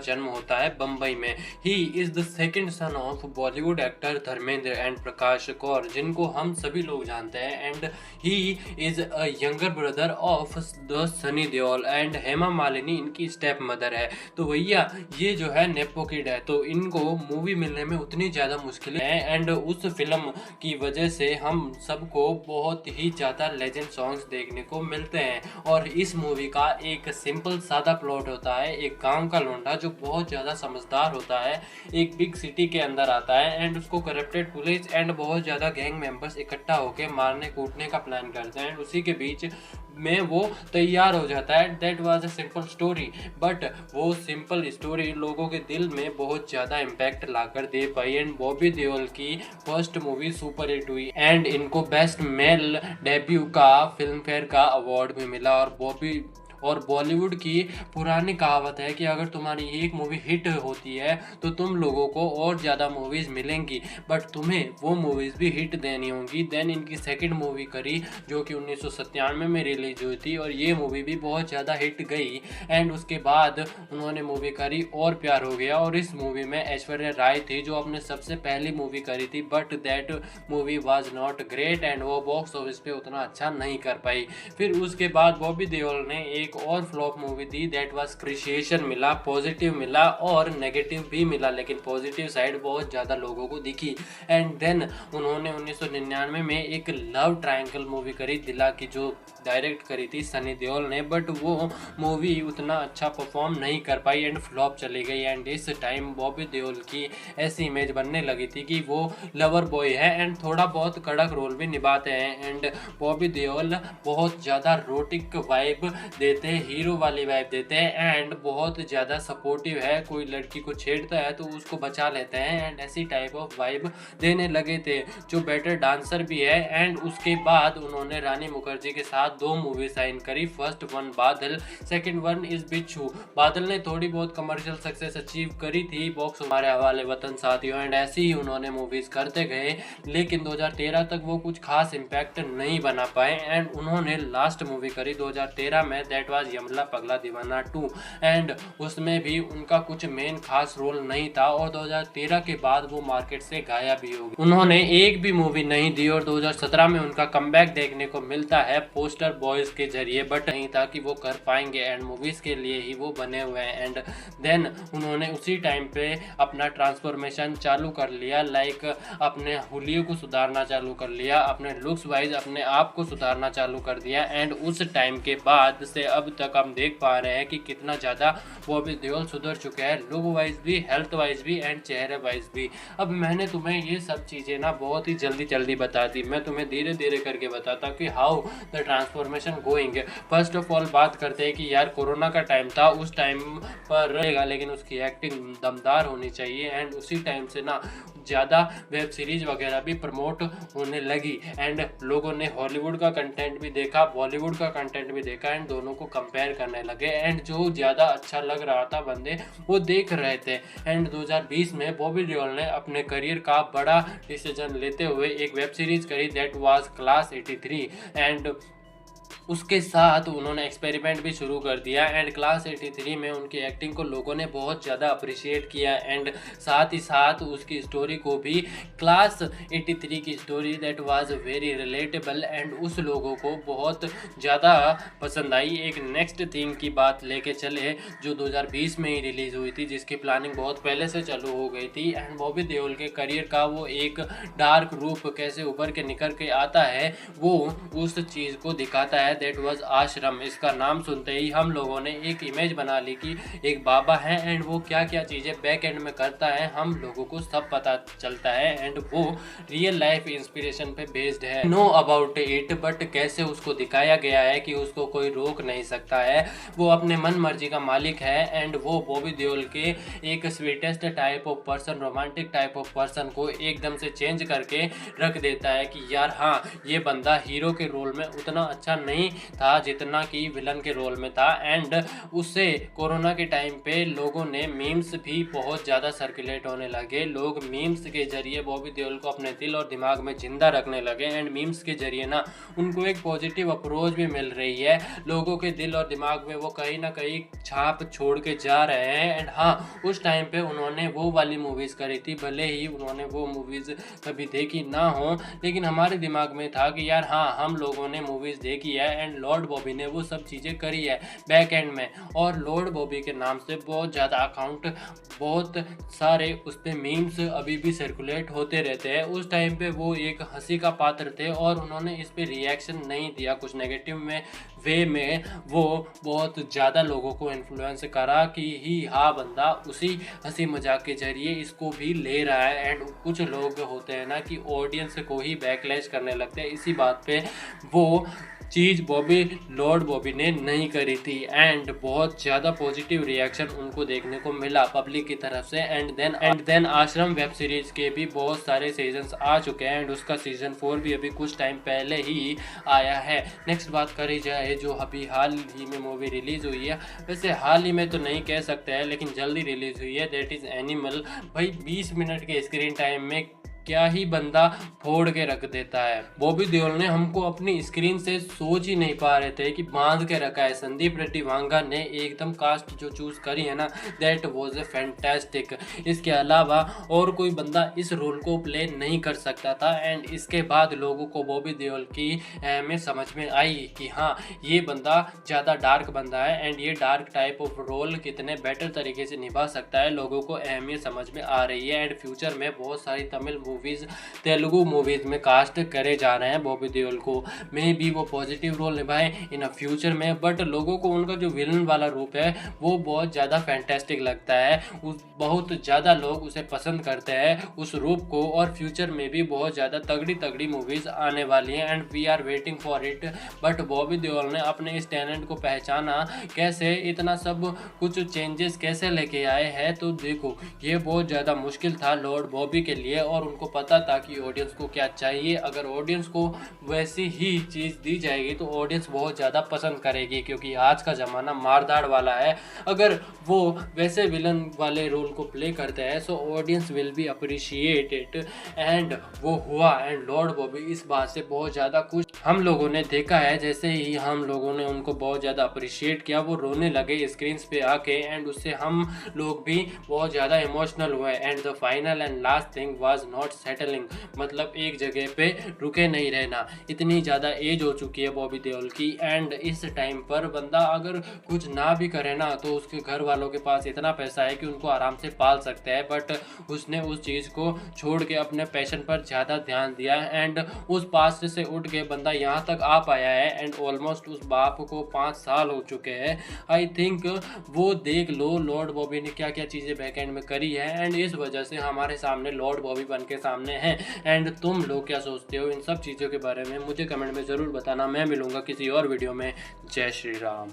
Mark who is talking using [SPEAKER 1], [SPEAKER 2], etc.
[SPEAKER 1] जन्म होता है बम्बई में। He is the second son of Bollywood actor Dharmendra and Prakash Kaur, जिनको हम सभी लोग जानते हैं। And he is a younger brother of the Sunny Deol and Hema Malini इनकी स्टेप मदर है। तो भैया ये जो है नेपो किड है, तो इनको मूवी मिलने में उतनी ज़्यादा मुश्किलें हैं। एंड उस फिल्म की वजह से हम सबको बहुत ही ज़्यादा लेजेंड सॉन्ग्स देखने को मिलते हैं। और इस मूवी का एक सिंपल सादा प्लॉट होता है। एक गांव का लौंडा जो बहुत ज़्यादा समझदार होता है, एक बिग सिटी के अंदर आता है एंड उसको करप्टेड पुलिस एंड बहुत ज़्यादा गैंग मेंबर्स इकट्ठा होकर मारने कूटने का प्लान करते हैं। उसी के बीच में वो तैयार हो जाता है। That was a simple story, but वो सिंपल स्टोरी लोगों के दिल में बहुत ज़्यादा impact locker they pi. And Bobby Deol की फर्स्ट मूवी सुपर हिट हुई एंड इनको बेस्ट मेल डेब्यू का फिल्म फेयर का अवार्ड भी मिला। और बॉलीवुड की पुरानी कहावत है कि अगर तुम्हारी एक मूवी हिट होती है तो तुम लोगों को और ज़्यादा मूवीज़ मिलेंगी, बट तुम्हें वो मूवीज़ भी हिट देनी होंगी। देन इनकी सेकंड मूवी करी जो कि 1997 में रिलीज हुई थी और ये मूवी भी बहुत ज़्यादा हिट गई। एंड उसके बाद उन्होंने मूवी करी और प्यार हो गया, और इस मूवी में ऐश्वर्या राय थी जो अपने सबसे पहली मूवी करी थी, but that movie was not great and वो बॉक्स ऑफिस पे उतना अच्छा नहीं कर पाई। फिर उसके बाद बॉबी देओल ने एक और flop movie the, that was appreciation मिला, पॉजिटिव मिला और नेगेटिव भी मिला, लेकिन पॉजिटिव साइड बहुत ज़्यादा लोगों को दिखी। एंड देन उन्होंने 1999 में एक लव ट्रायंगल मूवी करी दिला की, जो डायरेक्ट करी थी सनी देओल ने, बट वो मूवी उतना अच्छा परफॉर्म नहीं कर पाई एंड फ्लॉप चली गई। एंड इस टाइम बॉबी देओल की ऐसी इमेज बनने लगी थी कि वो लवर बॉय है एंड थोड़ा बहुत कड़क रोल भी निभाते हैं। एंड बॉबी देओल बहुत ज़्यादा रोटिक वाइब देते हैं, हीरो वाली वाइब देते हैं एंड बहुत ज़्यादा सपोर्टिव है। कोई लड़की को छेड़ता है तो उसको बचा लेते हैं एंड ऐसी टाइप ऑफ वाइब देने लगे थे। जो बेटर डांसर भी है। एंड उसके बाद उन्होंने रानी मुखर्जी के साथ 2 मूवी साइन करी, फर्स्ट वन बादल, सेकंड वन इज बिच्छू। बादल ने थोड़ी बहुत कमर्शियल सक्सेस अचीव करी थी बॉक्स हमारे हवाले वतन साथियों, एंड ऐसे ही उन्होंने मूवीज करते गए, लेकिन 2013 तक वो कुछ खास इम्पैक्ट नहीं बना पाए। एंड उन्होंने लास्ट मूवी करी 2013 में, दैट वाज यमला पगला दीवाना 2 एंड उसमें भी उनका कुछ मेन खास रोल नहीं था और 2013 के बाद वो मार्केट से गायब भी हो गई। उन्होंने एक भी मूवी नहीं दी और 2017 में उनका कमबैक देखने को मिलता है पोस्टर बॉयज के जरिए, बट नहीं था कि वो कर पाएंगे एंड मूवीज के लिए ही वो बने हुए हैं। एंड देन उन्होंने उसी टाइम पे अपना ट्रांसफॉर्मेशन चालू कर लिया, लाइक अपने हुलियो को सुधारना चालू कर लिया, अपने लुक्स वाइज अपने आप को सुधारना चालू कर दिया। एंड उस टाइम के बाद से अब तक हम देख पा रहे हैं कि कितना ज़्यादा बॉबी देओल सुधर चुके हैं, लुक वाइज भी, हेल्थ वाइज भी एंड चेहरे वाइज भी। अब मैंने तुम्हें ये सब चीज़ें ना बहुत ही जल्दी बता दी, मैं तुम्हें धीरे धीरे करके बताता कि how the transformation going. First of all बात करते हैं कि यार कोरोना का टाइम था, उस टाइम पर रहेगा लेकिन उसकी एक्टिंग दमदार होनी चाहिए। एंड उसी टाइम से ना ज़्यादा वेब सीरीज वगैरह भी प्रमोट होने लगी एंड लोगों ने हॉलीवुड का कंटेंट भी देखा, बॉलीवुड का कंटेंट भी देखा एंड दोनों को कंपेयर करने लगे। एंड जो ज़्यादा अच्छा लग रहा था बंदे वो देख रहे थे। एंड 2020 में बॉबी देओल ने अपने करियर का बड़ा डिसीजन लेते हुए एक वेब सीरीज करी, दैट वाज क्लास 83 एंड उसके साथ उन्होंने एक्सपेरिमेंट भी शुरू कर दिया। एंड क्लास 83 में उनकी एक्टिंग को लोगों ने बहुत ज़्यादा अप्रिशिएट किया एंड साथ ही साथ उसकी स्टोरी को भी, क्लास 83 की story that was very relatable and उस लोगों को बहुत ज़्यादा पसंद आई। एक नेक्स्ट थिंग की बात लेके चले जो 2020 में ही रिलीज़ हुई थी, जिसकी प्लानिंग बहुत पहले से चालू हो गई थी एंड बॉबी देओल के करियर का वो एक डार्क रूप कैसे उभर के निकल के आता है वो उस चीज़ को दिखाता है, दैट वाज आश्रम। इसका नाम सुनते ही हम लोगों ने एक इमेज बना ली कि एक बाबा है एंड वो क्या क्या चीज़ें बैक एंड में करता है हम लोगों को सब पता चलता है एंड वो रियल लाइफ इंस्पिरेशन पे बेस्ड है। नो अबाउट इट, बट कैसे उसको दिखाया गया है कि उसको कोई रोक नहीं सकता है, वो अपने मन मर्जी का मालिक है एंड वो बॉबी देओल के एक sweetest type of person, romantic type of person को एकदम से चेंज करके रख देता है कि यार हाँ ये बंदा हीरो के रोल में उतना अच्छा नहीं नहीं था जितना कि विलन के रोल में था। एंड उससे कोरोना के टाइम पे लोगों ने मीम्स भी बहुत ज़्यादा सर्कुलेट होने लगे। लोग मीम्स के जरिए बॉबी देओल को अपने दिल और दिमाग में जिंदा रखने लगे। एंड मीम्स के जरिए ना उनको एक पॉजिटिव अप्रोच भी मिल रही है। लोगों के दिल और दिमाग में वो कहीं ना कहीं छाप छोड़ के जा रहे हैं। एंड हाँ, उस टाइम पे उन्होंने वो वाली मूवीज़ करी थी, भले ही उन्होंने वो मूवीज़ कभी देखी ना हो, लेकिन हमारे दिमाग में था कि यार हाँ, हम लोगों ने मूवीज़ देखी है एंड लॉर्ड बॉबी ने वो सब चीज़ें करी है बैक एंड में। और लॉर्ड बॉबी के नाम से बहुत ज़्यादा अकाउंट, बहुत सारे उस पर मीम्स अभी भी सर्कुलेट होते रहते हैं। उस टाइम पे वो एक हंसी का पात्र थे और उन्होंने इस पे रिएक्शन नहीं दिया कुछ नेगेटिव में वे में। वो बहुत ज़्यादा लोगों को इन्फ्लुएंस करा कि ही हाँ, बंदा उसी हंसी मजाक के जरिए इसको भी ले रहा है। एंड कुछ लोग होते हैं ना कि ऑडियंस को ही बैकलैश करने लगते हैं इसी बात पे। वो चीज़ लॉर्ड बॉबी ने नहीं करी थी एंड बहुत ज़्यादा पॉजिटिव रिएक्शन उनको देखने को मिला पब्लिक की तरफ से। एंड देन आश्रम वेब सीरीज़ के भी बहुत सारे सीजन्स आ चुके हैं एंड उसका सीज़न 4 भी अभी कुछ टाइम पहले ही आया है। नेक्स्ट बात करी जाए जो अभी हाल ही में मूवी रिलीज़ हुई है, वैसे हाल ही में तो नहीं कह सकते हैं लेकिन जल्दी रिलीज़ हुई है, दैट इज़ एनिमल। भाई 20 मिनट के स्क्रीन टाइम में क्या ही बंदा फोड़ के रख देता है। बॉबी देओल ने हमको अपनी स्क्रीन से सोच ही नहीं पा रहे थे कि बांध के रखा है। संदीप रेड्डी वांगा ने एकदम कास्ट जो चूज करी है ना, दैट वाज ए फैंटास्टिक। इसके अलावा और कोई बंदा इस रोल को प्ले नहीं कर सकता था। एंड इसके बाद लोगों को बॉबी देओल की में समझ में आई कि हाँ, ये बंदा ज़्यादा डार्क बंदा है एंड ये डार्क टाइप ऑफ रोल कितने बेटर तरीके से निभा सकता है, लोगों को अहमियत समझ में आ रही है। एंड फ्यूचर में बहुत सारी तमिल मूवीज़, तेलुगु मूवीज़ में कास्ट करे जा रहे हैं बॉबी देओल को। मे भी वो पॉजिटिव रोल निभाए इन अ फ्यूचर में, बट लोगों को उनका जो विलन वाला रूप है वो बहुत ज़्यादा फैंटेस्टिक लगता है। बहुत ज़्यादा लोग उसे पसंद करते हैं उस रूप को। और फ्यूचर में भी बहुत ज़्यादा तगड़ी तगड़ी मूवीज़ आने वाली हैं and we are waiting for it. But Bobby Deol ने अपने इस टैलेंट को पहचाना कैसे, इतना सब कुछ चेंजेस कैसे लेके आए हैं, तो देखो ये बहुत ज़्यादा मुश्किल था लॉर्ड बॉबी के लिए। और उनको पता था कि ऑडियंस को क्या चाहिए। अगर ऑडियंस को वैसी ही चीज़ दी जाएगी तो ऑडियंस बहुत ज़्यादा पसंद करेगी, क्योंकि आज का ज़माना मारदाड़ वाला है। अगर वो वैसे विलन वाले रोल को प्ले करते हैं so audience will be appreciate it. And वो हुआ एंड लॉर्ड बॉबी इस बात से बहुत ज़्यादा खुश हम लोगों ने देखा है। जैसे ही हम लोगों ने उनको बहुत ज़्यादा अप्रिशिएट किया, वो रोने लगे स्क्रीन पे आके एंड उससे हम लोग भी बहुत ज़्यादा इमोशनल हुए। And the final and last thing was not settling, मतलब एक जगह पे रुके नहीं रहना। इतनी ज़्यादा एज हो चुकी है बॉबी देओल की एंड इस टाइम पर बंदा अगर कुछ ना भी करे ना तो उसके घर वालों के पास इतना पैसा है कि उनको आराम से पाल सकते हैं। बट उसने उस चीज़ को छोड़ के अपने पैशन पर ज़्यादा ध्यान दिया एंड उस पास्ट से उठ के बंदा यहाँ तक आ पाया है। एंड ऑलमोस्ट उस बाप को 5 साल हो चुके हैं। आई थिंक वो देख लो लॉर्ड बॉबी ने क्या क्या चीज़ें बैकएंड में करी है एंड इस वजह से हमारे सामने लॉर्ड बॉबी बन के सामने हैं। एंड तुम लोग क्या सोचते हो इन सब चीज़ों के बारे में, मुझे कमेंट में ज़रूर बताना। मैं मिलूँगा किसी और वीडियो में। जय श्री राम।